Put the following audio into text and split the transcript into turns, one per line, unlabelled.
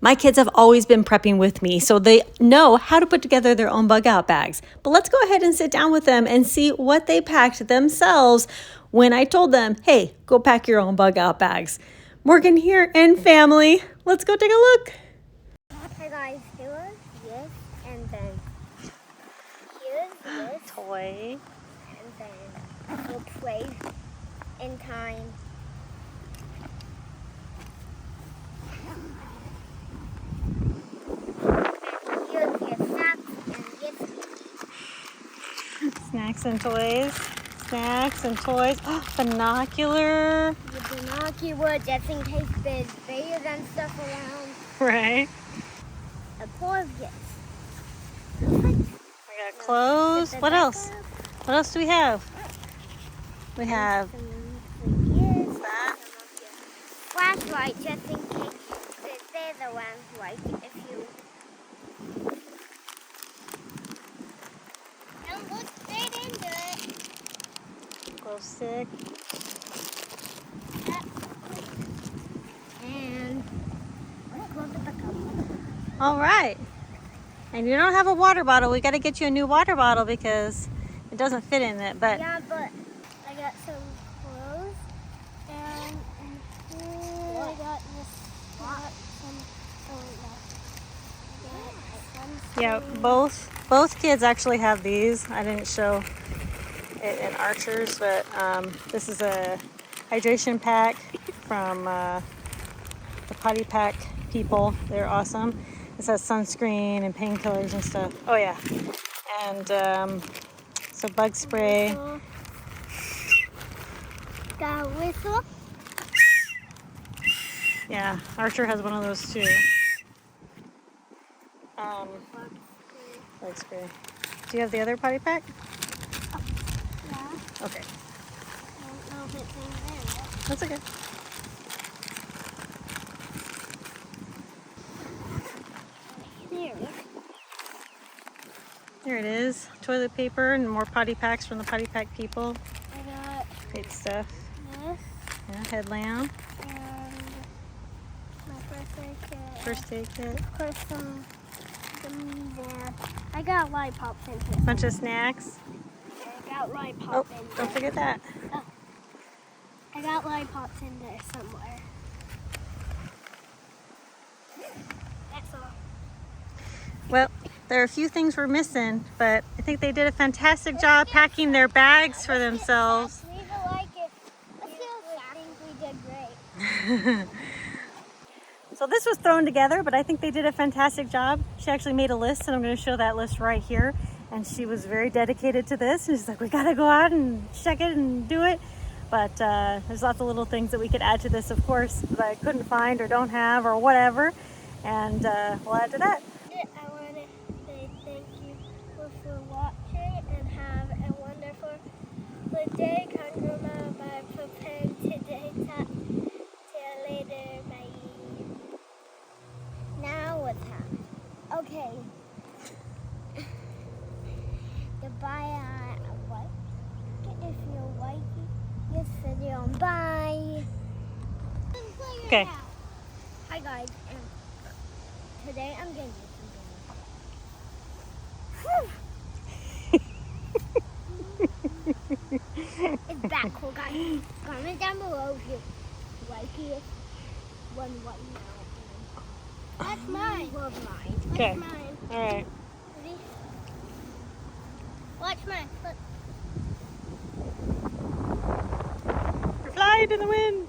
My kids have always been prepping with me, so they know how to put together their own bug out bags. But let's go ahead and sit down with them and see what they packed themselves when I told them, hey, go pack your own bug out bags. Morgan here and family, let's go take a look.
Hey guys, here's this, and then here's this.
Toy.
And then we'll play in time. Here's your snacks and gifts.
Snacks and toys. Snacks and toys. Binocular.
The binocular just in case there's bears and stuff around.
Right.
A pair of gifts.
We got clothes. What else? What else do we have? We have that.
Flashlight just in case there's a flashlight if you don't look straight into it.
Glow stick.
And let's look at the color.
All right. And you don't have a water bottle. We got to get you a new water bottle because it doesn't fit in it. But
Yeah, but I got some clothes and here I got some
yeah, both kids actually have these. I didn't show it in Archer's, but this is a hydration pack from the Potty Pack people. They're awesome. It has sunscreen and painkillers and stuff. Oh yeah, and so bug spray.
got a whistle.
Yeah, Archer has one of those too. Bug spray. Do you have the other Potty Pack?
Yeah.
Okay,
I don't know if it's in there.
that's okay.
Here.
There it is. Toilet paper and more potty packs from the Potty Pack people.
I got
Great stuff.
this
Yeah, headlamp,
and my first aid kit.
first aid kit,
Of course, some there. I got lollipops in here.
bunch of snacks.
I got
Oh,
lollipops in
don't
there.
forget that.
I got lollipops in there somewhere. That's all.
Well, there are a few things we're missing, but I think they did a fantastic job packing their bags for themselves.
Leave a like if you think we did great.
So this was thrown together, but I think they did a fantastic job. She actually made a list, and I'm going to show that list right here. And she was very dedicated to this. And she's like, we got to go out and check it and do it. But there's lots of little things that we could add to this, of course, that I couldn't find or don't have or whatever. And we'll add to that.
I want to say thank you for watching and have a wonderful day. Congrama by prepared today. Till later, bye. Now what's happening? Okay. Goodbye. If you like this video, bye.
Okay.
Hi guys, and today I'm going to it's back cool, guys. Comment down below if you like it. One right now. That's mine. Love mine.
Okay.
That's mine.
All right.
Ready? Watch mine. Look.
We're flying in the wind.